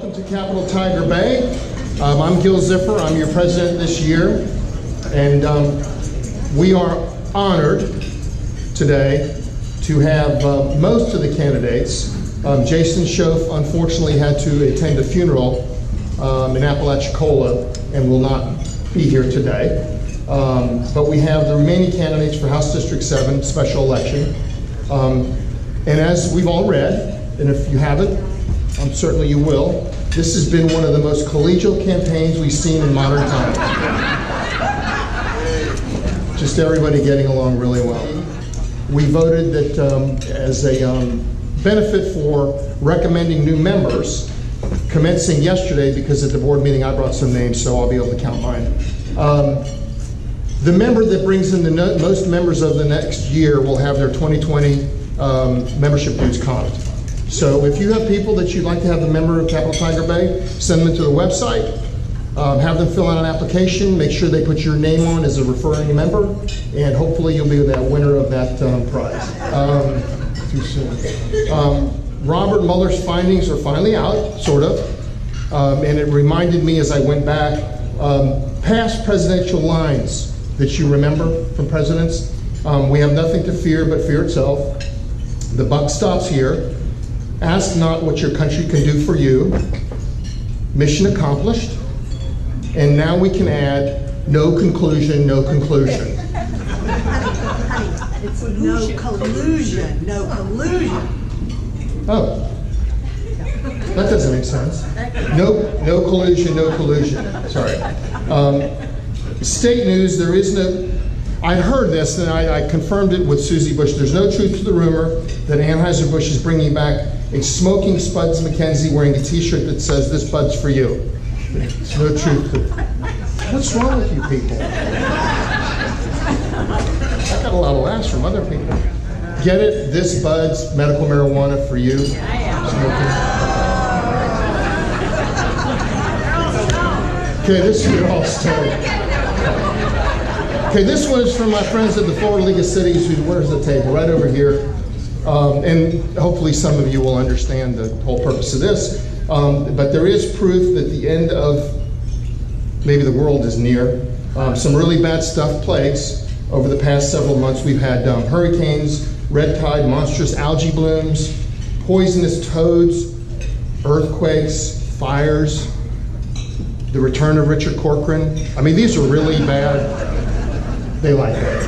Welcome to Capital Tiger Bay. I'm Gil Ziffer. I'm your president this year, and we are honored today to have most of the candidates. Jason Schoaf unfortunately had to attend a funeral in Apalachicola and will not be here today. But we have the remaining candidates for House District 7 special election. And as we've all read, and if you haven't, certainly you will, this has been one of the most collegial campaigns we've seen in modern times. Just everybody getting along really well. We voted that as a benefit for recommending new members, commencing yesterday, because at the board meeting I brought some names, so I'll be able to count mine. The member that brings in the most members of the next year will have their 2020 membership dues comped. So if you have people that you'd like to have a member of Capital Tiger Bay, send them to the website, have them fill out an application, make sure they put your name on as a referring member, and hopefully you'll be that winner of that prize. Too soon. Robert Mueller's findings are finally out, sort of, and it reminded me as I went back, past presidential lines that you remember from presidents. We have nothing to fear but fear itself. The buck stops here. Ask not what your country can do for you. Mission accomplished. And now we can add no conclusion, no conclusion. It's no collusion, no collusion. Oh, that doesn't make sense. No collusion, no collusion. Sorry. State news, there is no, I heard this and I confirmed it with Susie Bush. There's no truth to the rumor that Anheuser-Busch is bringing back a smoking Spuds MacKenzie wearing a t-shirt that says, "This Bud's for you." There's no truth to it. What's wrong with you people? I got a lot of laughs from other people. Get it? This Bud's medical marijuana for you. Smoking. Okay, this is all started. Okay, this one is from my friends at the Florida League of Cities. Where's the table? Right over here. And hopefully some of you will understand the whole purpose of this. But there is proof that the end of maybe the world is near. Some really bad stuff plagues. Over the past several months, we've had hurricanes, red tide, monstrous algae blooms, poisonous toads, earthquakes, fires, the return of Richard Corcoran. I mean, these are really bad. They like that.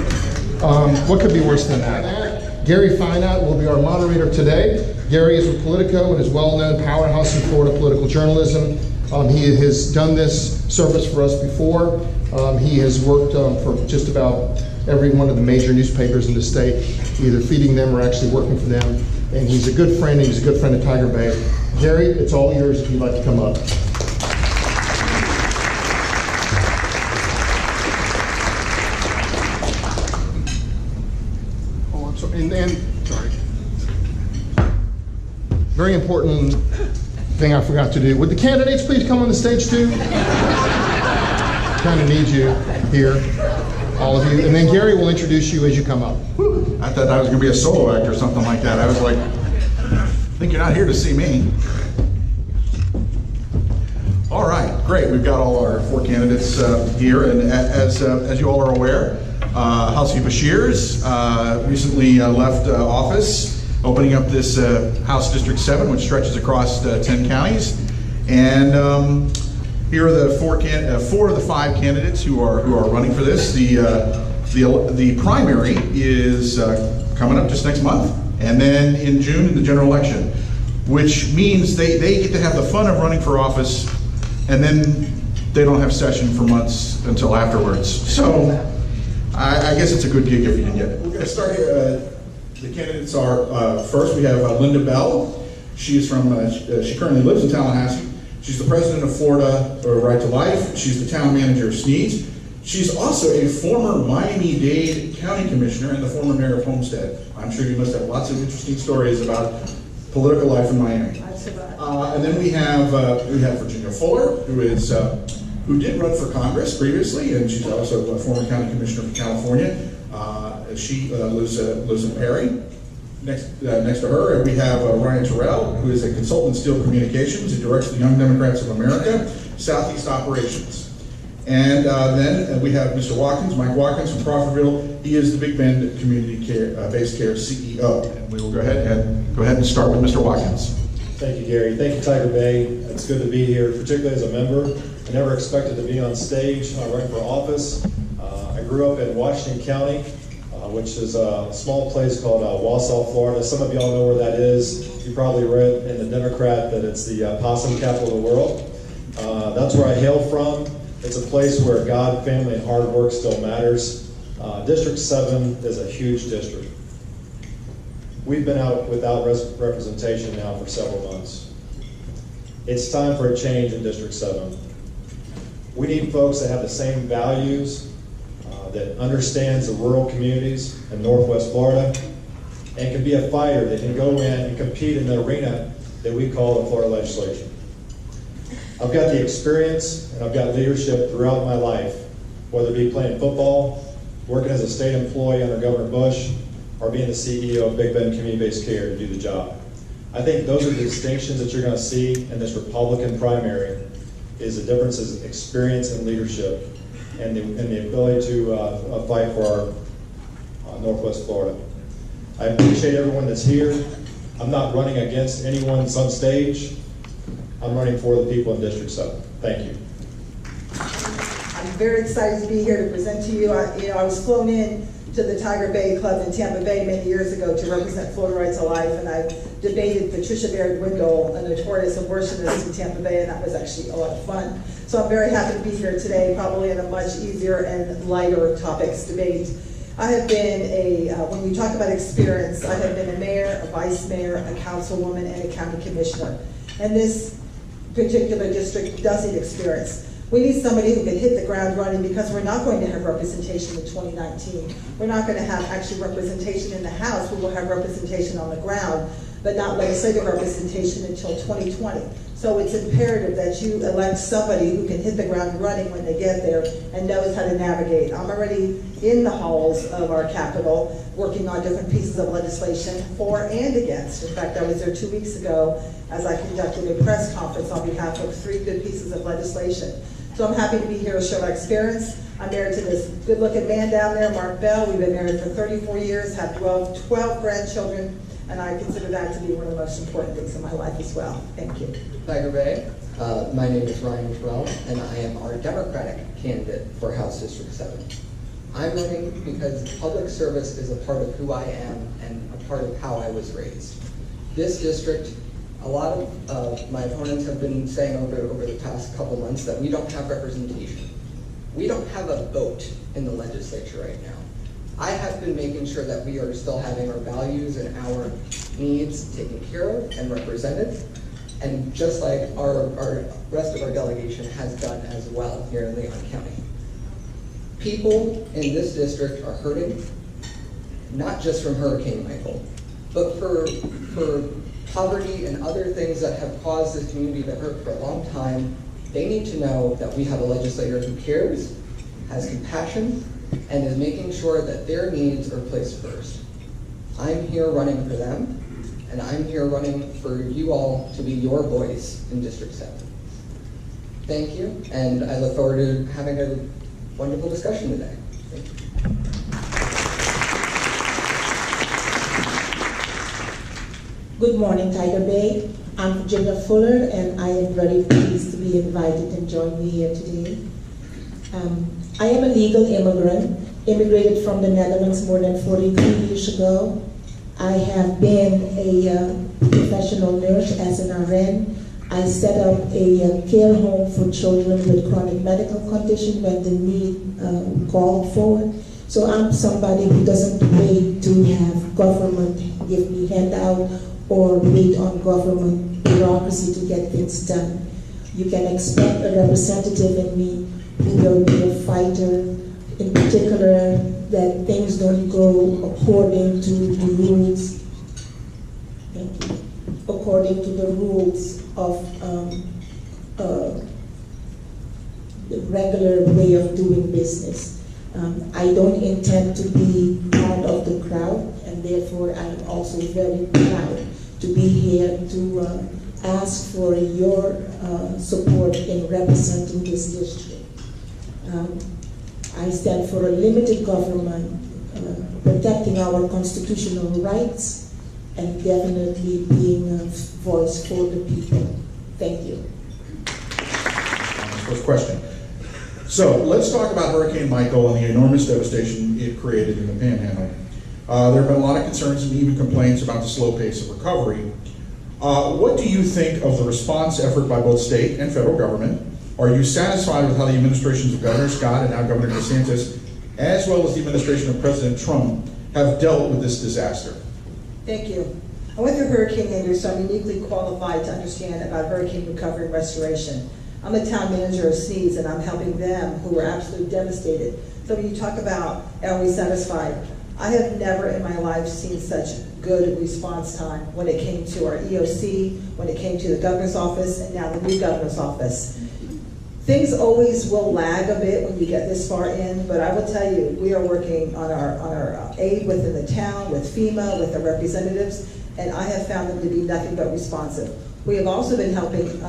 What could be worse than that? Gary Feinat will be our moderator today. Gary is with Politico and is well-known powerhouse in Florida political journalism. He has done this service for us before. He has worked for just about every one of the major newspapers in the state, either feeding them or actually working for them. And he's a good friend, and he's a good friend of Tiger Bay. Gary, it's all yours if you'd like to come up. Sorry. Very important thing I forgot to do. Would the candidates please come on the stage too? Kind of need you here, all of you. And then Gary will introduce you as you come up. I thought I was going to be a solo act or something like that. I was like, I think you're not here to see me. All right, great. We've got all our four candidates here, and as you all are aware, Halsey Beshears recently left office, opening up this House District 7, which stretches across 10 counties. And here are the four of the five candidates who are running for this. The primary is coming up just next month, and then in June in the general election, which means they get to have the fun of running for office, and then they don't have session for months until afterwards. So I guess it's a good gig if you can get it. We're going to start here. The candidates are, first we have Linda Bell. She is from, she currently lives in Tallahassee. She's the president of Florida Right to Life. She's the town manager of Sneads. She's also a former Miami-Dade County Commissioner and the former mayor of Homestead. I'm sure you must have lots of interesting stories about political life in Miami. And then we have Virginia Fuller, who did run for Congress previously, and she's also a former county commissioner for California. She lives in Perry. Next to her, we have Ryan Terrell, who is a consultant in Steel Communications and directs the Young Democrats of America Southeast Operations. And then we have Mr. Watkins, Mike Watkins from Crawfordville. He is the Big Bend Community Based Care CEO. And we will go ahead and start with Mr. Watkins. Thank you, Gary. Thank you, Tiger Bay. It's good to be here, particularly as a member. I never expected to be on stage running for office. I grew up in Washington County, which is a small place called Wausau, Florida. Some of y'all know where that is. You probably read in the Democrat that it's the possum capital of the world. That's where I hail from. It's a place where God, family, and hard work still matters. District 7 is a huge district. We've been out without representation now for several months. It's time for a change in District 7. We need folks that have the same values, that understands the rural communities in Northwest Florida, and can be a fighter that can go in and compete in the arena that we call the Florida Legislature. I've got the experience and I've got leadership throughout my life, whether it be playing football, working as a state employee under Governor Bush, or being the CEO of Big Bend Community-Based Care to do the job. I think those are the distinctions that you're going to see in this Republican primary, is the differences in experience and leadership, and the ability to fight for our Northwest Florida. I appreciate everyone that's here. I'm not running against anyone on stage. I'm running for the people in District 7. Thank you. I'm very excited to be here to present to you. I was flown in to the Tiger Bay Club in Tampa Bay many years ago to represent Florida Rights Alive, and I debated Patricia Baird Windle, a notorious abortionist in Tampa Bay, and that was actually a lot of fun. So I'm very happy to be here today, probably in a much easier and lighter topics debate. I have been when you talk about experience, I have been a mayor, a vice mayor, a councilwoman, and a county commissioner. And this particular district does need experience. We need somebody who can hit the ground running, because we're not going to have representation in 2019. We're not going to have actually representation in the House. We will have representation on the ground, but not legislative representation until 2020. So it's imperative that you elect somebody who can hit the ground running when they get there and knows how to navigate. I'm already in the halls of our Capitol working on different pieces of legislation for and against. In fact, I was there 2 weeks ago as I conducted a press conference on behalf of 3 good pieces of legislation. So I'm happy to be here to show my experience. I'm married to this good-looking man down there, Mark Bell. We've been married for 34 years, have 12 grandchildren, and I consider that to be one of the most important things in my life as well. Thank you. Tiger Bay. My name is Ryan Terrell, and I am our Democratic candidate for House District 7. I'm running because public service is a part of who I am and a part of how I was raised. This district, a lot of my opponents have been saying over the past couple months that we don't have representation. We don't have a vote in the legislature right now. I have been making sure that we are still having our values and our needs taken care of and represented, and just like our rest of our delegation has done as well here in Leon County. People in this district are hurting, not just from Hurricane Michael, but for poverty and other things that have caused this community to hurt for a long time. They need to know that we have a legislator who cares, has compassion, and is making sure that their needs are placed first. I'm here running for them, and I'm here running for you all to be your voice in District 7. Thank you, and I look forward to having a wonderful discussion today. Thank you. Good morning, Tiger Bay. I'm Virginia Fuller, and I am very pleased to be invited and join me here today. I am a legal immigrant, immigrated from the Netherlands more than 43 years ago. I have been a professional nurse as an RN. I set up a care home for children with chronic medical condition when the need called for it. So I'm somebody who doesn't wait to have government give me handout or wait on government bureaucracy to get things done. You can expect a representative in me who will be a fighter, in particular that things don't go according to the rules. Thank you. According to the rules of the regular way of doing business. I don't intend to be part part of the crowd, and therefore I am also very proud to be here to ask for your support in representing this district. I stand for a limited government, protecting our constitutional rights, and definitely being a voice for the people. Thank you. First question. So let's talk about Hurricane Michael and the enormous devastation it created in the Panhandle. There have been a lot of concerns and even complaints about the slow pace of recovery. What do you think of the response effort by both state and federal government? Are you satisfied with how the administrations of Governor Scott and now Governor DeSantis, as well as the administration of President Trump, have dealt with this disaster? Thank you. I went through Hurricane Andrew, so I'm uniquely qualified to understand about hurricane recovery and restoration. I'm a town manager of Seas, and I'm helping them who were absolutely devastated. So when you talk about, are we satisfied? I have never in my life seen such good response time when it came to our EOC, when it came to the governor's office, and now the new governor's office. Things always will lag a bit when you get this far in, but I will tell you, we are working on our aid within the town, with FEMA, with the representatives, and I have found them to be nothing but responsive. We have also been helping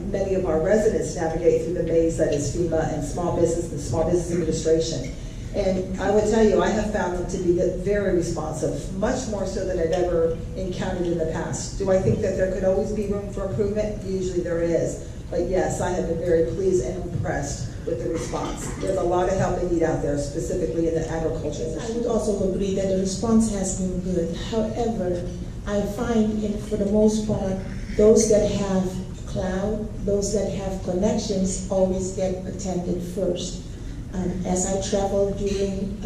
many of our residents navigate through the maze that is FEMA and Small Business Administration. And I would tell you, I have found them to be very responsive, much more so than I've ever encountered in the past. Do I think that there could always be room for improvement? Usually there is. But yes, I have been very pleased and impressed with the response. There's a lot of help they need out there, specifically in the agriculture I industry. would also agree that the response has been good. However, I find, for the most part, those that have cloud, those that have connections always get attended first. As I traveled during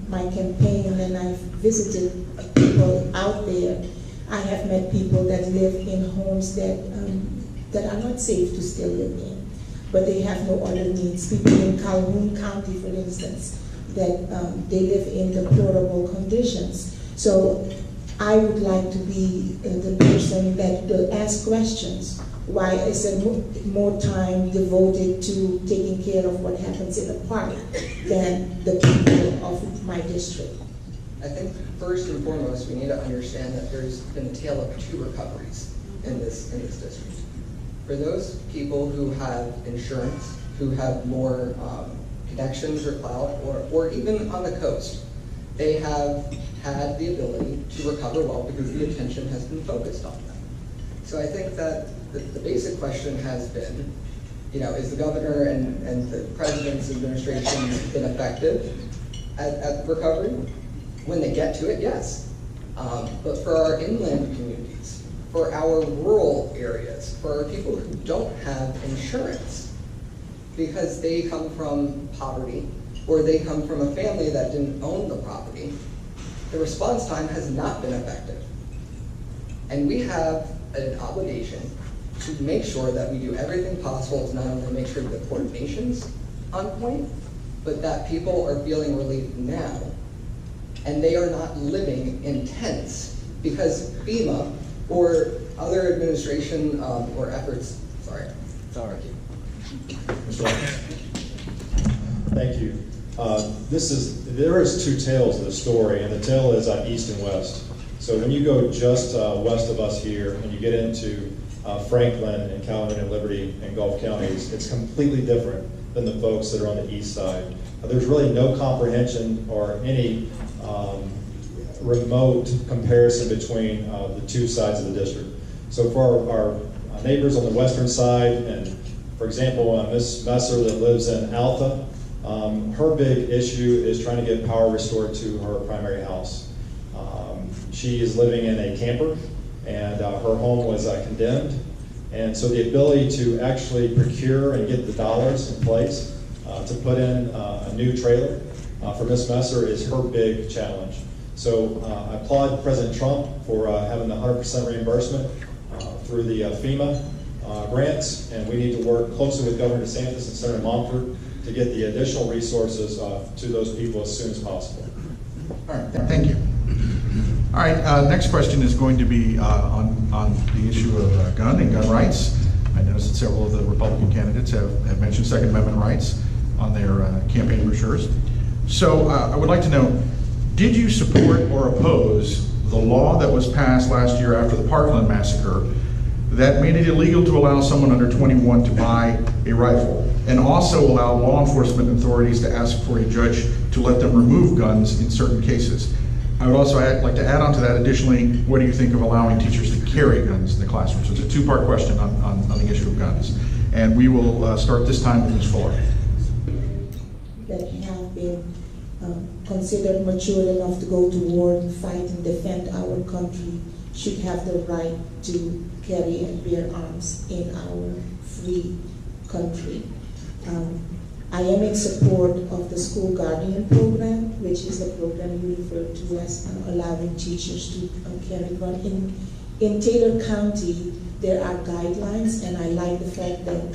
my campaign and I visited people out there, I have met people that live in homes that are not safe to still live in, but they have no other needs. People in Calhoun County, for instance, that they live in deplorable conditions. So I would like to be the person that will ask questions. Why is there more time devoted to taking care of what happens in the park than the people of my district? I think first and foremost, we need to understand that there's been a tale of two recoveries in this district. For those people who have insurance, who have more connections or clout, or even on the coast, they have had the ability to recover well because the attention has been focused on them. So I think that the basic question has been, is the governor and the president's administration been effective at recovery? When they get to it, yes. But for our inland communities, for our rural areas, for our people who don't have insurance, because they come from poverty, or they come from a family that didn't own the property, the response time has not been effective. And we have an obligation to make sure that we do everything possible to not only make sure the coordination's on point, but that people are feeling relief now, and they are not living in tents because FEMA or other administration or efforts, sorry. Mr. Watkins? Thank you. There is two tales of the story, and the tale is east and west. So when you go just west of us here, and you get into Franklin and Calhoun and Liberty and Gulf counties, it's completely different than the folks that are on the east side. There's really no comprehension or any remote comparison between the two sides of the district. So for our neighbors on the western side, and for example, Ms. Messer that lives in Alpha, her big issue is trying to get power restored to her primary house. She is living in a camper, and her home was condemned. And so the ability to actually procure and get the dollars in place to put in a new trailer for Ms. Messer is her big challenge. So I applaud President Trump for having the 100% reimbursement through the FEMA grants, and we need to work closely with Governor DeSantis and Senator Montford to get the additional resources to those people as soon as possible. All right, thank you. All right, next question is going to be on the issue of gun and gun rights. I noticed that several of the Republican candidates have mentioned Second Amendment rights on their campaign brochures. So I would like to know, Did you support or oppose the law that was passed last year after the Parkland massacre that made it illegal to allow someone under 21 to buy a rifle, and also allow law enforcement authorities to ask for a judge to let them remove guns in certain cases? I would also like to add on to that, additionally, what do you think of allowing teachers to carry guns in the classroom? So it's a two-part question on the issue of guns. And we will start this time with Ms. Fuller. That have been considered mature enough to go to war and fight and defend our country should have the right to carry and bear arms in our free country. I am in support of the school guardian program, which is the program you referred to as allowing teachers to carry guns. In Taylor County, there are guidelines, and I like the fact that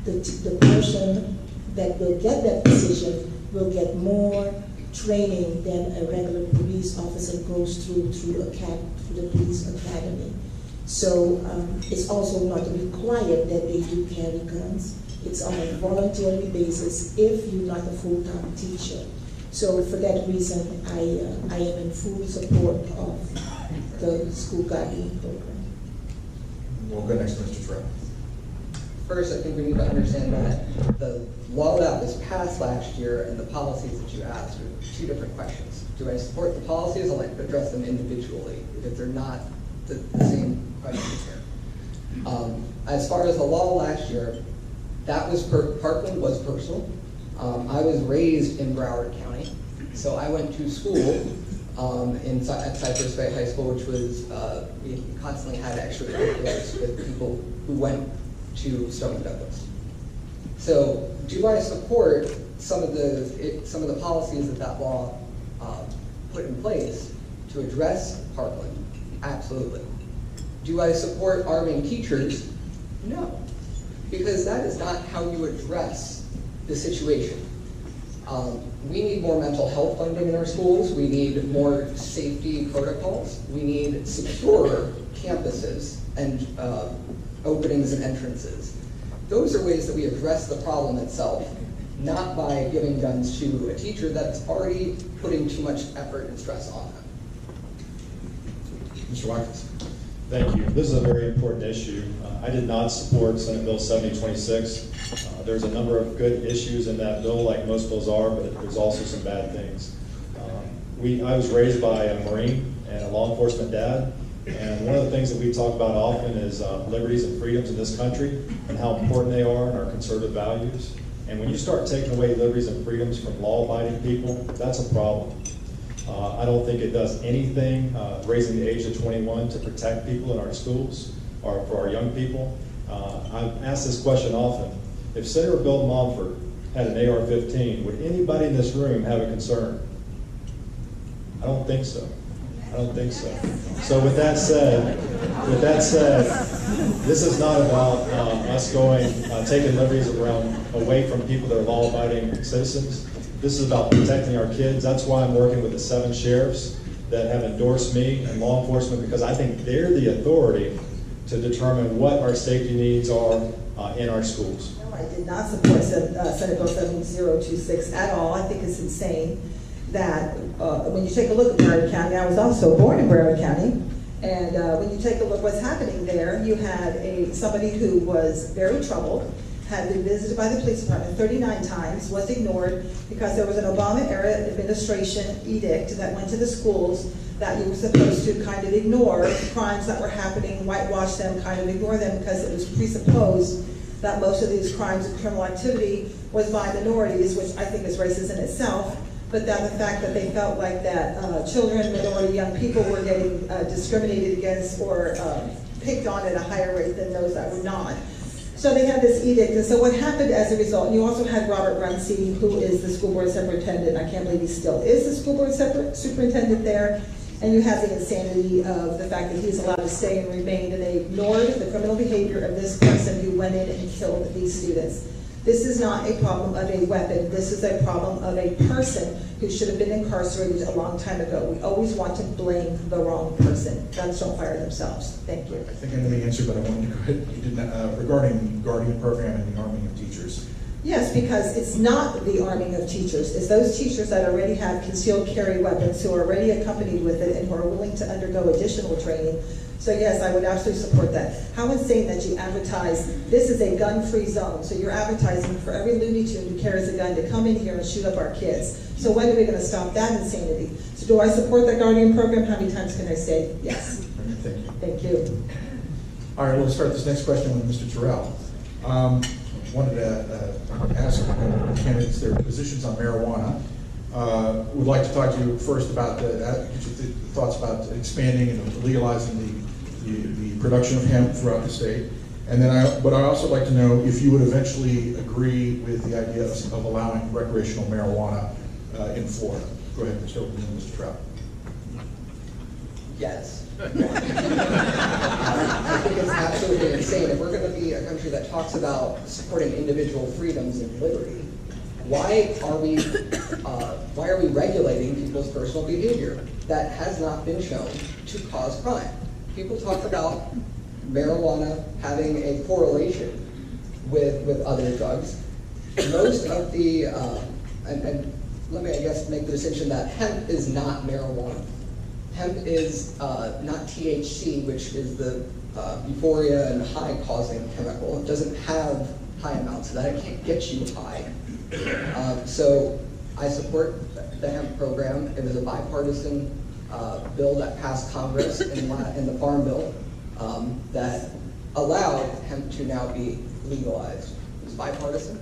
the person that will get that position will get more training than a regular police officer goes through the police academy. So it's also not required that they do carry guns. It's on a voluntary basis if you're not a full-time teacher. So for that reason, I am in full support of the school guardian program. We'll go next to Mr. Terrell. First, I think we need to understand that the law that was passed last year and the policies that you asked are two different questions. Do I support the policies? I'd like to address them individually because they're not the same questions here. As far as the law last year, that was Parkland was personal. I was raised in Broward County, so I went to school at Cypress Bay High School, which was we constantly had extracurriculars with people who went to Stone Douglas. So, do I support some of the policies that law put in place to address Parkland? Absolutely. Do I support arming teachers? No, because that is not how you address the situation. We need more mental health funding in our schools. We need more safety protocols. We need secure campuses and openings and entrances. Those are ways that we address the problem itself, not by giving guns to a teacher that's already putting too much effort and stress on them. Mr. Watkins. Thank you. This is a very important issue. I did not support Senate Bill 7026. There's a number of good issues in that bill, like most bills are, but there's also some bad things. I was raised by a Marine and a law enforcement dad, and one of the things that we talk about often is liberties and freedoms in this country and how important they are in our conservative values. And when you start taking away liberties and freedoms from law-abiding people, that's a problem. I don't think it does anything raising the age of 21 to protect people in our schools or for our young people. I've asked this question often. If Senator Bill Montford had an AR-15, would anybody in this room have a concern? I don't think so. I don't think so. So with that said, this is not about us taking liberties away from people that are law-abiding citizens. This is about protecting our kids. That's why I'm working with the 7 sheriffs that have endorsed me and law enforcement, because I think they're the authority to determine what our safety needs are in our schools. No, I did not support Senate Bill 7026 at all. I think it's insane that when you take a look at Broward County, I was also born in Broward County, and when you take a look what's happening there, you had somebody who was very troubled, had been visited by the police department 39 times, was ignored because there was an Obama-era administration edict that went to the schools that you were supposed to kind of ignore crimes that were happening, whitewash them, kind of ignore them because it was presupposed that most of these crimes and criminal activity was by minorities, which I think is racist in itself, but that the fact that they felt like that children, minority, young people were getting discriminated against or picked on at a higher rate than those that were not. So they had this edict, and so what happened as a result, and you also had Robert Runcie, who is the school board superintendent. I can't believe he still is the school board superintendent there, and you have the insanity of the fact that he's allowed to stay and remain, and they ignored the criminal behavior of this person who went in and killed these students. This is not a problem of a weapon. This is a problem of a person who should have been incarcerated a long time ago. We always want to blame the wrong person. Guns don't fire themselves. Thank you. I think I know the answer, but I wanted to go ahead. You did regarding Guardian Program and the arming of teachers. Yes, because it's not the arming of teachers. It's those teachers that already have concealed carry weapons, who are already accompanied with it, and who are willing to undergo additional training. So yes, I would absolutely support that. How insane that you advertise, this is a gun-free zone, so you're advertising for every Looney Tune who carries a gun to come in here and shoot up our kids. So when are we going to stop that insanity? So do I support the Guardian program? How many times can I say yes? Thank you. Thank you. All right, we'll start this next question with Mr. Terrell. Wanted to ask candidates their positions on marijuana. Would like to talk to you first about get your thoughts about expanding and legalizing the production of hemp throughout the state. And then but I also like to know if you would eventually agree with the idea of allowing recreational marijuana in Florida. Go ahead, Mr. Trout. Yes. I think it's absolutely insane. If we're going to be a country that talks about supporting individual freedoms and liberty, why are we regulating people's personal behavior that has not been shown to cause crime? People talk about marijuana having a correlation with other drugs. Most of the, and let me, I guess, make the distinction that hemp is not marijuana. Hemp is not THC, which is the euphoria and high-causing chemical. It doesn't have high amounts of that. It can't get you high. So I support the hemp program. It was a bipartisan bill that passed Congress in the Farm Bill that allowed hemp to now be legalized. It's bipartisan.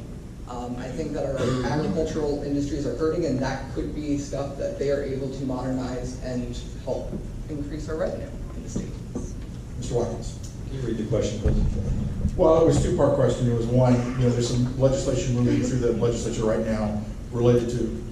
I think that our agricultural industries are hurting, and that could be stuff that they are able to modernize and help increase our revenue in the state. Mr. Watkins. Can you read the question, please? Well, it was a two-part question. There was one, there's some legislation moving through the legislature right now related to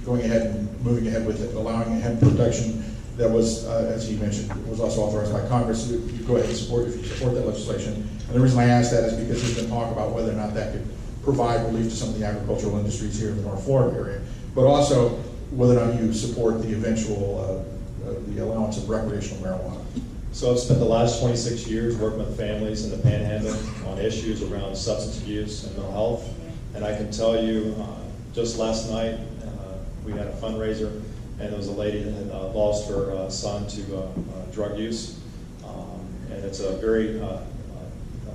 going ahead and moving ahead with it, allowing hemp production that was, as he mentioned, was also authorized by Congress. You go ahead and support that legislation. And the reason I asked that is because there's been talk about whether or not that could provide relief to some of the agricultural industries here in the North Florida area, but also whether or not you support the eventual the allowance of recreational marijuana. So I've spent the last 26 years working with families in the Panhandle on issues around substance abuse and mental health. And I can tell you, just last night, we had a fundraiser, and there was a lady that had lost her son to drug use. And it's a very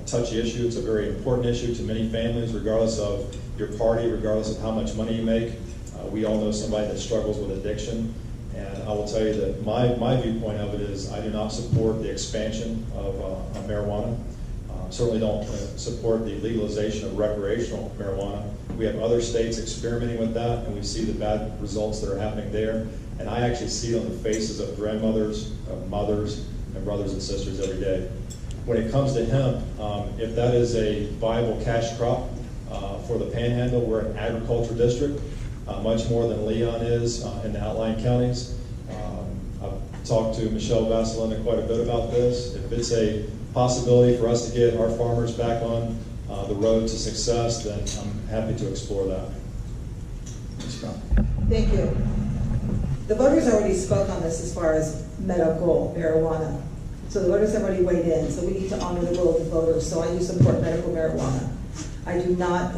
touchy issue. It's a very important issue to many families, regardless of your party, regardless of how much money you make. We all know somebody that struggles with addiction. And I will tell you that my viewpoint of it is I do not support the expansion of marijuana. Certainly don't support the legalization of recreational marijuana. We have other states experimenting with that, and we see the bad results that are happening there. And I actually see it on the faces of grandmothers, of mothers, and brothers and sisters every day. When it comes to hemp, if that is a viable cash crop for the Panhandle, we're an agriculture district, much more than Leon is in the outlying counties. I've talked to Michelle Vasilina quite a bit about this. If it's a possibility for us to get our farmers back on the road to success, then I'm happy to explore that. Thank you. The voters already spoke on this as far as medical marijuana. So the voters have already weighed in, so we need to honor the will of the voters. So I do support medical marijuana. I do not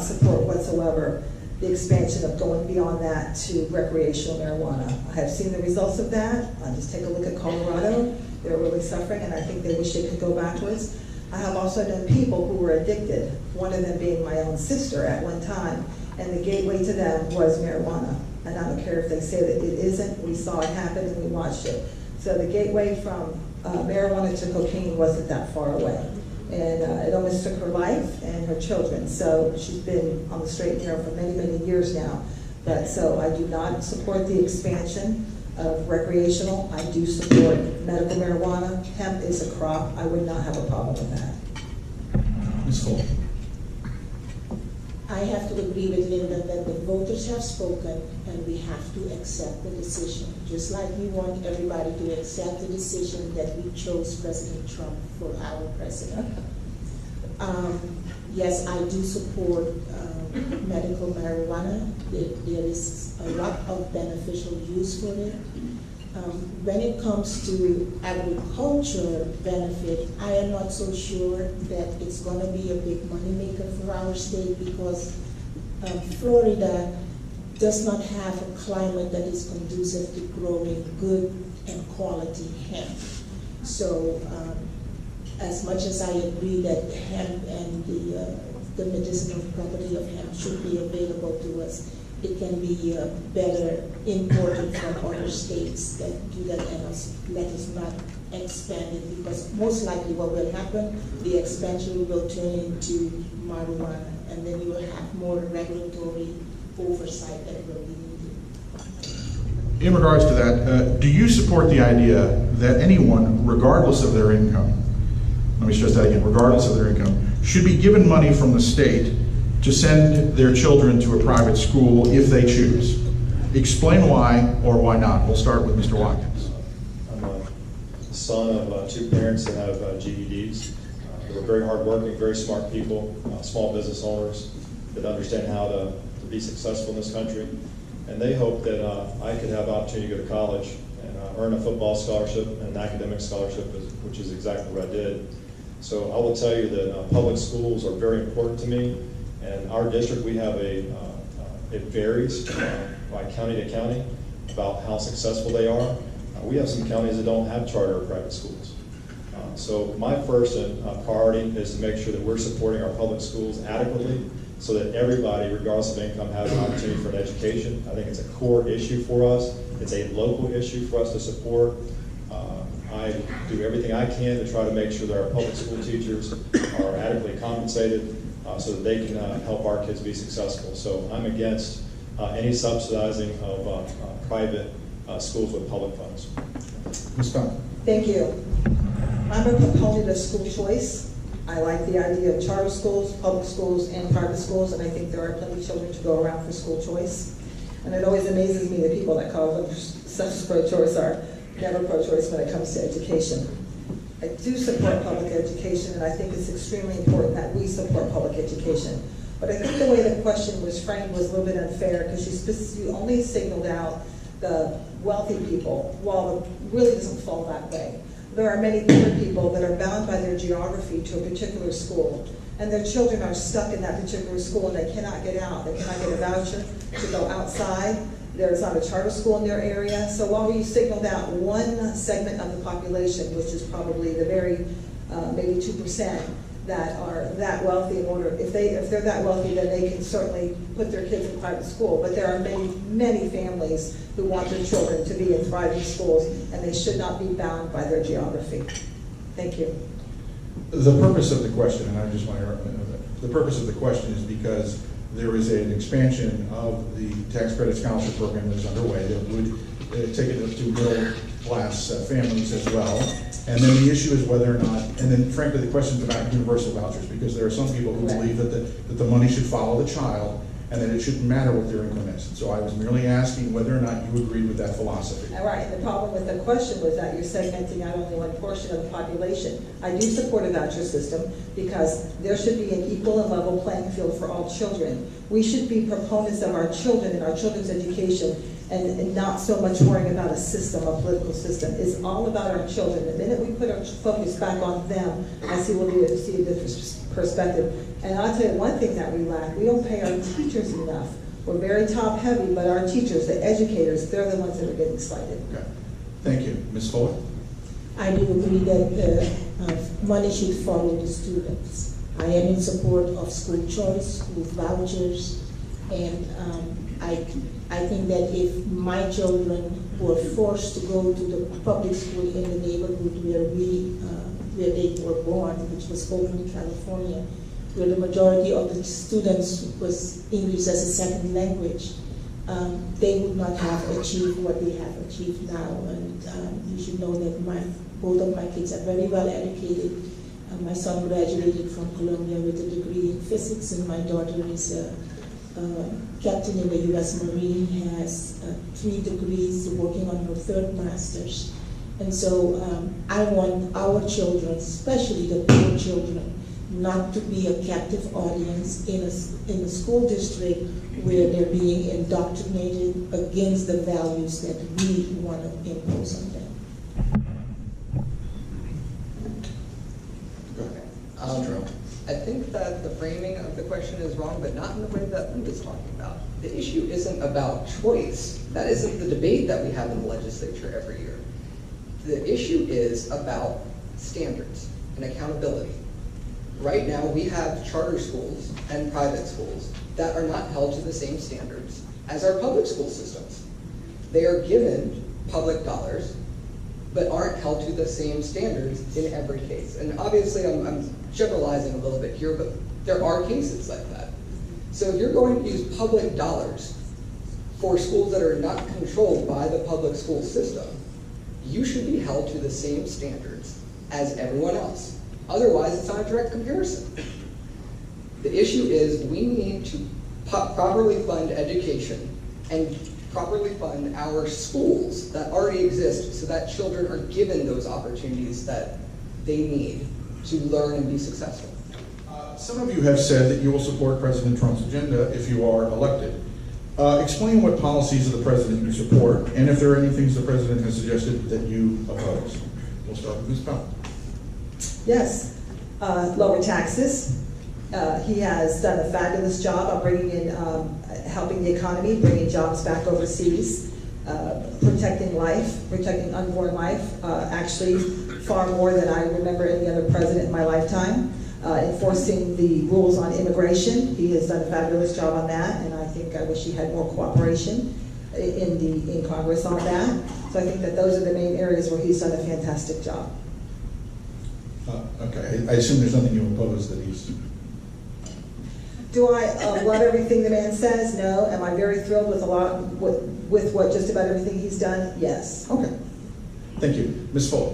support whatsoever the expansion of going beyond that to recreational marijuana. I have seen the results of that. Just take a look at Colorado. They're really suffering, and I think they wish they could go backwards. I have also known people who were addicted, one of them being my own sister at one time, and the gateway to them was marijuana. And I don't care if they say that it isn't. We saw it happen and we watched it. So the gateway from marijuana to cocaine wasn't that far away. And it almost took her life and her children. So she's been on the straight and narrow for many, many years now. But so I do not support the expansion of recreational. I do support medical marijuana. Hemp is a crop. I would not have a problem with that. Ms. Cole. I have to agree with Linda that the voters have spoken and we have to accept the decision. Just like we want everybody to accept the decision that we chose President Trump for our president. Yes, I do support medical marijuana. There is a lot of beneficial use for it. When it comes to agriculture benefit, I am not so sure that it's going to be a big moneymaker for our state because Florida does not have a climate that is conducive to growing good and quality hemp. So as much as I agree that hemp and the medicinal property of hemp should be available to us, it can be better imported from other states that do that and let us not expand it, because most likely what will happen, the expansion will turn into marijuana, and then you will have more regulatory oversight that will be needed. In regards to that, do you support the idea that anyone, regardless of their income, let me stress that again, regardless of their income, should be given money from the state to send their children to a private school if they choose? Explain why or why not. We'll start with Mr. Watkins. I'm a son of two parents that have GEDs. They were very hardworking, very smart people, small business owners that understand how to be successful in this country. And they hope that I could have the opportunity to go to college and earn a football scholarship and an academic scholarship, which is exactly what I did. So I will tell you that public schools are very important to me. And our district, we have it varies by county to county about how successful they are. We have some counties that don't have charter or private schools. So my first priority is to make sure that we're supporting our public schools adequately so that everybody, regardless of income, has an opportunity for an education. I think it's a core issue for us. It's a local issue for us to support. I do everything I can to try to make sure that our public school teachers are adequately compensated so that they can help our kids be successful. So I'm against any subsidizing of private schools with public funds. Ms. Dunn. Thank you. I'm a proponent of school choice. I like the idea of charter schools, public schools, and private schools, and I think there are plenty of children to go around for school choice. And it always amazes me that people that call themselves pro-choice are never pro-choice when it comes to education. I do support public education, and I think it's extremely important that we support public education. But I think the way the question was framed was a little bit unfair, because you only signaled out the wealthy people. Well, it really doesn't fall that way. There are many poor people that are bound by their geography to a particular school, and their children are stuck in that particular school and they cannot get out. They cannot get a voucher to go outside. There's not a charter school in their area. So while we signaled out one segment of the population, which is probably the very, maybe 2%, that are that wealthy in order, if they're that wealthy, then they can certainly put their kids in private school. But there are many families who want their children to be in private schools, and they should not be bound by their geography. Thank you. The purpose of the question, and I just want to the purpose of the question is because there is an expansion of the tax credit scholarship program that is underway that would take it up to middle class families as well. And then the issue is whether or not, and then frankly the question is about universal vouchers, because there are some people who believe that the money should follow the child and that it shouldn't matter what their income is. So I was merely asking whether or not you agreed with that philosophy. All right, the problem with the question was that you're segmenting out only one portion of the population. I do support a voucher system because there should be an equal and level playing field for all children. We should be proponents of our children and our children's education, and not so much worrying about a system, a political system. It's all about our children. The minute we put our focus back on them, I see we'll see a different perspective. And I'll tell you one thing that we lack, we don't pay our teachers enough. We're very top heavy, but our teachers, the educators, they're the ones that are getting slighted. Okay. Thank you. Ms. Fuller? I do agree that money should follow the students. I am in support of school choice, school vouchers, and I think that if my children were forced to go to the public school in the neighborhood where they were born, which was Oakland, California, where the majority of the students was English as a second language, they would not have achieved what they have achieved now. And you should know that both of my kids are very well educated. My son graduated from Columbia with a degree in physics, and my daughter is a captain in the U.S. Marine, has 3 degrees, working on her 3rd master's. And so I want our children, especially the poor children, not to be a captive audience in a school district where they're being indoctrinated against the values that we want to impose on them. I think that the framing of the question is wrong, but not in the way that Linda's talking about. The issue isn't about choice. That isn't the debate that we have in the legislature every year. The issue is about standards and accountability. Right now, we have charter schools and private schools that are not held to the same standards as our public school systems. They are given public dollars, but aren't held to the same standards in every case. And obviously, I'm generalizing a little bit here, but there are cases like that. So if you're going to use public dollars for schools that are not controlled by the public school system, you should be held to the same standards as everyone else. Otherwise, it's not a direct comparison. The issue is we need to properly fund education and properly fund our schools that already exist so that children are given those opportunities that they need to learn and be successful. Some of you have said that you will support President Trump's agenda if you are elected. Explain what policies of the president you support, and if there are any things the president has suggested that you oppose. We'll start with Ms. Powell. Yes, lower taxes. He has done a fabulous job of bringing in, helping the economy, bringing jobs back overseas, protecting life, protecting unborn life, actually far more than I remember any other president in my lifetime. Enforcing the rules on immigration. He has done a fabulous job on that, and I think I wish he had more cooperation in Congress on that. So I think that those are the main areas where he's done a fantastic job. Okay, I assume there's nothing you oppose that he's... Do I love everything the man says? No. Am I very thrilled with with what just about everything he's done? Yes. Okay. Thank you. Ms. Fuller.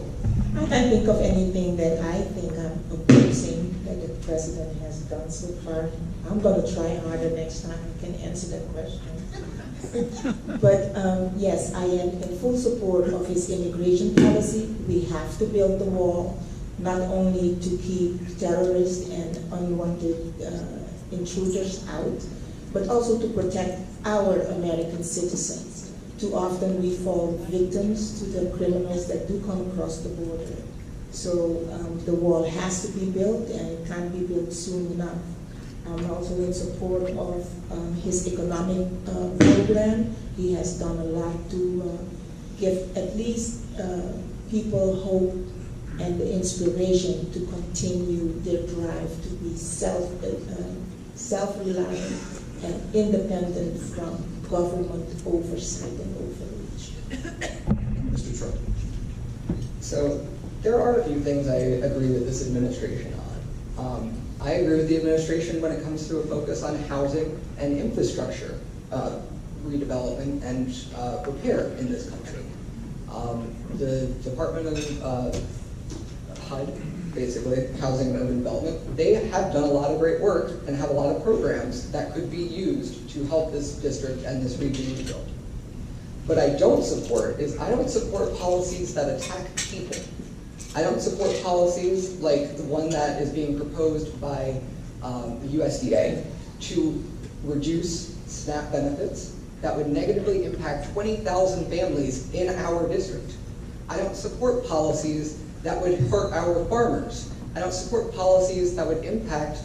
I can't think of anything that I think I'm opposing that the president has done so far. I'm going to try harder next time I can answer that question. But yes, I am in full support of his immigration policy. We have to build the wall, not only to keep terrorists and unwanted intruders out, but also to protect our American citizens. Too often we fall victims to the criminals that do come across the border. So the wall has to be built, and it can't be built soon enough. I'm also in support of his economic program. He has done a lot to give at least people hope and the inspiration to continue their drive to be self-reliant and independent from government oversight and overreach. Mr. Trump. So there are a few things I agree with this administration on. I agree with the administration when it comes to a focus on housing and infrastructure redevelopment and repair in this country. The Department of HUD, basically, Housing and Urban Development, they have done a lot of great work and have a lot of programs that could be used to help this district and this region rebuild. What I don't support is I don't support policies that attack people. I don't support policies like the one that is being proposed by the USDA to reduce SNAP benefits that would negatively impact 20,000 families in our district. I don't support policies that would hurt our farmers. I don't support policies that would impact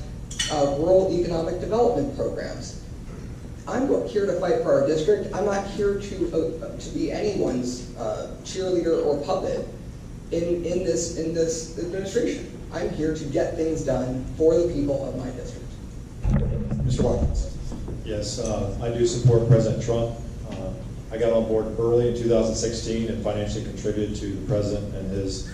rural economic development programs. I'm here to fight for our district. I'm not here to be anyone's cheerleader or puppet in this administration. I'm here to get things done for the people of my district. Mr. Watkins. Yes, I do support President Trump. I got on board early in 2016 and financially contributed to the president and his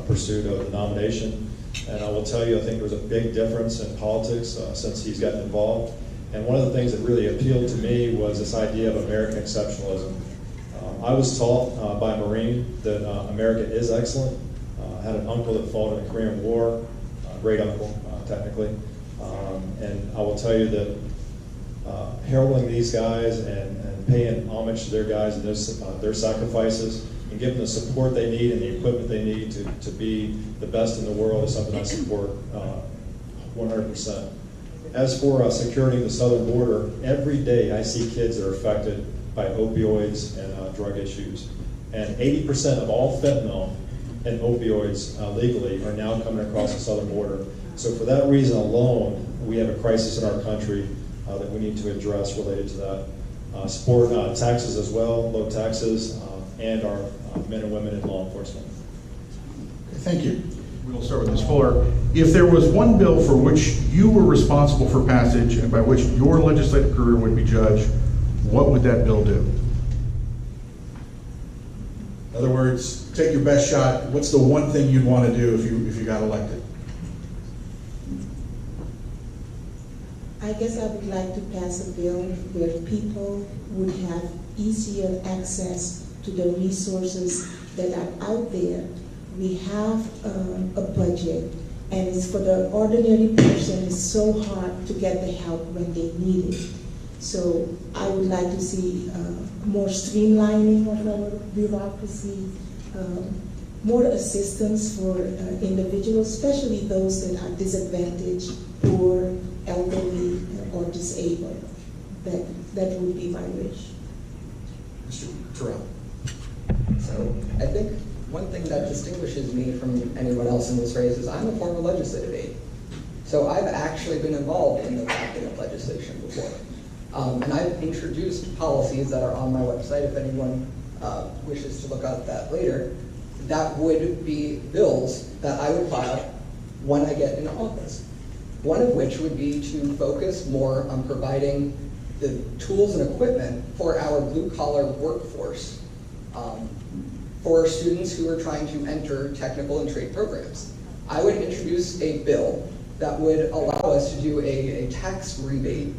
pursuit of the nomination. And I will tell you, I think there was a big difference in politics since he's gotten involved. And one of the things that really appealed to me was this idea of American exceptionalism. I was taught by a Marine that America is excellent. I had an uncle that fought in the Korean War, great uncle, technically. And I will tell you that heralding these guys and paying homage to their guys and their sacrifices and giving the support they need and the equipment they need to be the best in the world is something I support 100%. As for securing the southern border, every day I see kids that are affected by opioids and drug issues. And 80% of all fentanyl and opioids legally are now coming across the southern border. So for that reason alone, we have a crisis in our country that we need to address related to that. Support taxes as well, low taxes, and our men and women in law enforcement. Okay, thank you. We'll start with Ms. Fuller. If there was one bill for which you were responsible for passage and by which your legislative career would be judged, what would that bill do? In other words, take your best shot. What's the one thing you'd want to do if you got elected? I guess I would like to pass a bill where people would have easier access to the resources that are out there. We have a budget, and it's for the ordinary person, it's so hard to get the help when they need it. So I would like to see more streamlining of our bureaucracy, more assistance for individuals, especially those that are disadvantaged, poor, elderly, or disabled. That would be my wish. Mr. Terrell. So I think one thing that distinguishes me from anyone else in this race is I'm a former legislative aide. So I've actually been involved in the drafting of legislation before. And I've introduced policies that are on my website, if anyone wishes to look at that later, that would be bills that I would file when I get in office. One of which would be to focus more on providing the tools and equipment for our blue-collar workforce, for students who are trying to enter technical and trade programs. I would introduce a bill that would allow us to do a tax rebate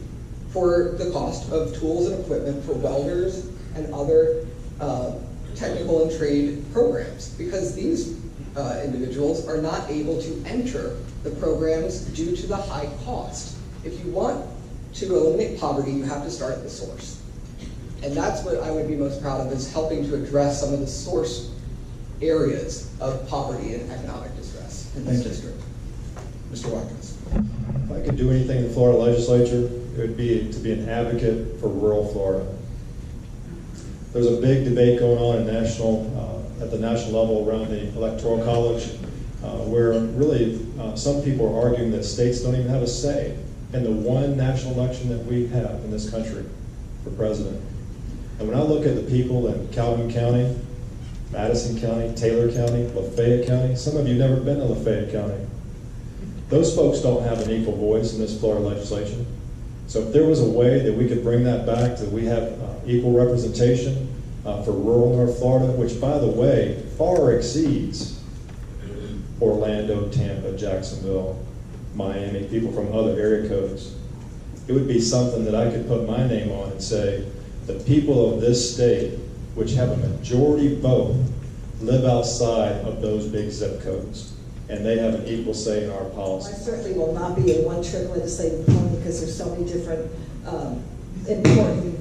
for the cost of tools and equipment for welders and other technical and trade programs, because these individuals are not able to enter the programs due to the high cost. If you want to eliminate poverty, you have to start at the source. And that's what I would be most proud of, is helping to address some of the source areas of poverty and economic distress in this district. Mr. Watkins. If I could do anything in the Florida legislature, it would be to be an advocate for rural Florida. There's a big debate going on in at the national level around the Electoral College, where really some people are arguing that states don't even have a say in the one national election that we have in this country for president. And when I look at the people in Calhoun County, Madison County, Taylor County, Lafayette County, some of you have never been to Lafayette County. Those folks don't have an equal voice in this Florida legislation. So if there was a way that we could bring that back, that we have equal representation for rural North Florida, which, by the way, far exceeds Orlando, Tampa, Jacksonville, Miami, people from other area codes, it would be something that I could put my name on and say, the people of this state, which have a majority vote, live outside of those big zip codes, and they have an equal say in our I policy. certainly will not be a one-trick legislative pony, because there's so many different important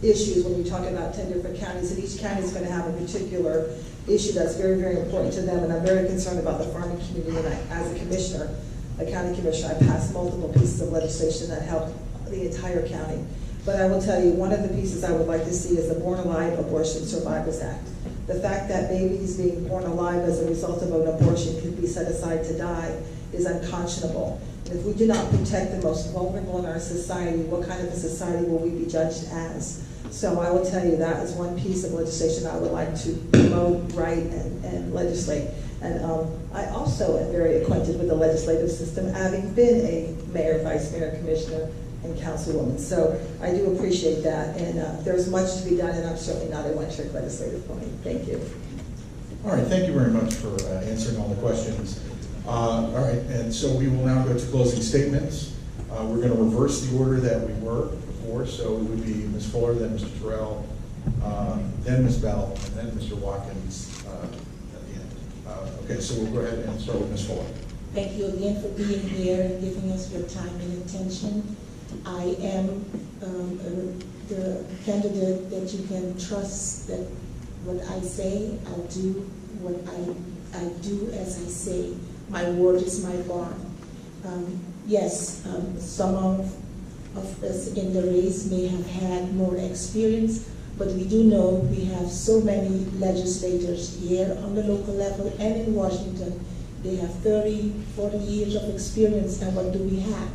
issues when you're talking about 10 different counties, and each county is going to have a particular issue that's very, very important to them. And I'm very concerned about the farming community, and as a commissioner, a county commissioner, I passed multiple pieces of legislation that help the entire county. But I will tell you, one of the pieces I would like to see is the Born Alive Abortion Survivors Act. The fact that babies being born alive as a result of an abortion could be set aside to die is unconscionable. And if we do not protect the most vulnerable in our society, what kind of a society will we be judged as? So I will tell you, that is one piece of legislation I would like to promote, write, and legislate. And I also am very acquainted with the legislative system, having been a mayor, vice mayor, commissioner, and councilwoman. So I do appreciate that, and there's much to be done, and I'm certainly not a one-trick legislative pony. Thank you. All right, thank you very much for answering all the questions. All right, and so we will now go to closing statements. We're going to reverse the order that we were before, so it would be Ms. Fuller, then Mr. Terrell, then Ms. Bell, and then Mr. Watkins at the end. Okay, so we'll go ahead and start with Ms. Fuller. Thank you again for being here and giving us your time and attention. I am the candidate that you can trust, that what I say, I'll do what I do as I say. My word is my bond. yes, some of us in the race may have had more experience, but we do know we have so many legislators here on the local level and in Washington. They have 30, 40 years of experience, and what do we have?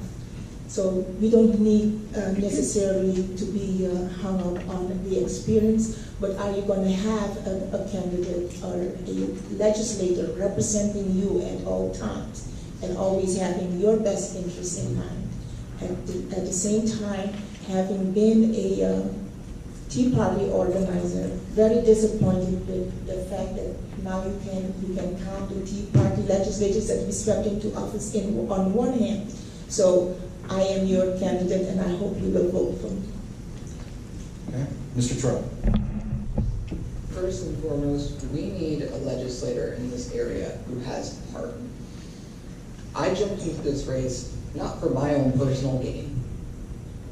So we don't need necessarily to be hung up on the experience, but are you going to have a candidate or a legislator representing you at all times and always having your best interests in mind? At the same time, having been a Tea Party organizer, very disappointed with the fact that now you can count the Tea Party legislators that we swept into office on one hand. So I am your candidate, and I hope you will vote for me. Okay. Mr. Terrell. First and foremost, we need a legislator in this area who has heart. I jumped into this race not for my own personal gain,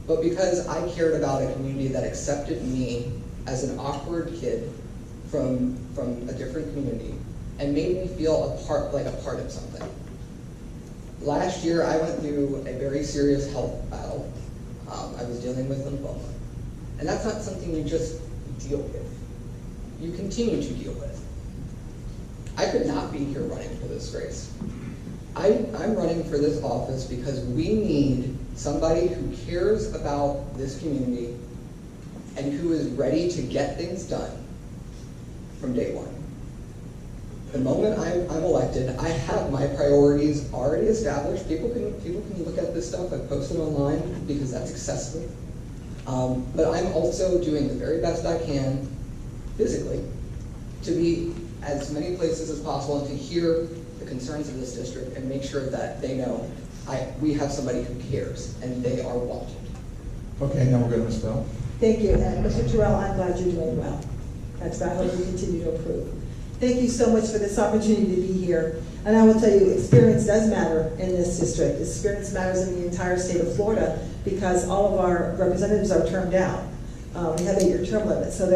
but because I cared about a community that accepted me as an awkward kid from a different community and made me feel like a part of something. Last year, I went through a very serious health battle. I was dealing with lymphoma. And that's not something you just deal with. You continue to deal with. I could not be here running for this race. I'm running for this office because we need somebody who cares about this community and who is ready to get things done from day one. The moment I'm elected, I have my priorities already established. People can look at this stuff. I've posted online because that's accessible. But I'm also doing the very best I can physically to be as many places as possible and to hear the concerns of this district and make sure that they know we have somebody who cares and they are wanted. Okay, now we'll go to Ms. Bell. Thank you, and Mr. Terrell, I'm glad you're doing well. That's why I hope you continue to improve. Thank you so much for this opportunity to be here. And I will tell you, experience does matter in this district. Experience matters in the entire state of Florida because all of our representatives are termed out. We have 8-year term limits, so is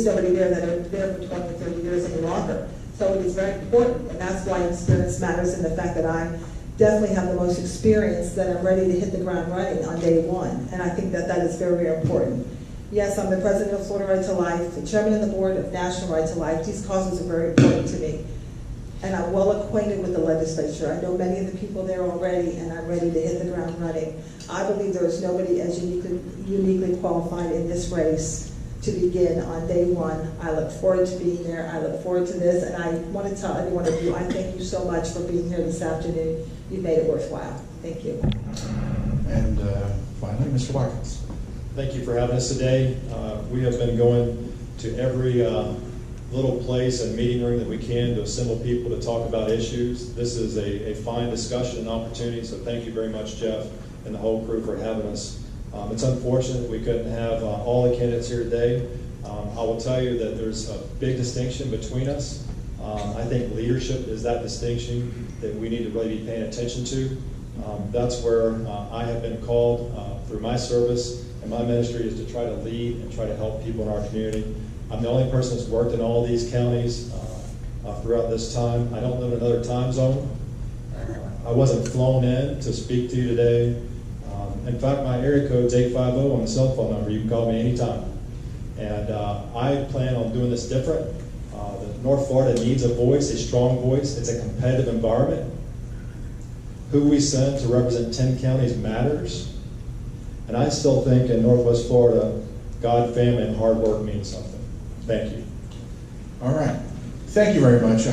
nobody there that are there for 20 or 30 years any longer. So it is very important, and that's why experience matters, and the fact that I definitely have the most experience, that I'm ready to hit the ground running on day one. And I think that is very, very important. Yes, I'm the president of Florida Right to Life, the chairman of the board of National Right to Life. These causes are very important to me. And I'm well acquainted with the legislature. I know many of the people there already, and I'm ready to hit the ground running. I believe there is nobody as uniquely qualified in this race to begin on day one. I look forward to being there. I look forward to this, and I want to tell every one of you, I thank you so much for being here this afternoon. You've made it worthwhile. Thank you. And finally, Mr. Watkins. Thank you for having us today. We have been going to every little place and meeting room that we can to assemble people to talk about issues. This is a fine discussion and opportunity, so thank you very much, Jeff, and the whole crew for having us. It's unfortunate we couldn't have all the candidates here today. I will tell you that there's a big distinction between us. I think leadership is that distinction that we need to really be paying attention to. That's where I have been called through my service and my ministry is to try to lead and try to help people in our community. I'm the only person that's worked in all these counties throughout this time. I don't live in another time zone. I wasn't flown in to speak to you today. In fact, my area code's 850 on the cell phone number. You can call me anytime. And I plan on doing this different. North Florida needs a voice, a strong voice. It's a competitive environment. Who we send to represent 10 counties matters. And I still think in Northwest Florida, God, family, and hard work means something. Thank you. All right. Thank you very much.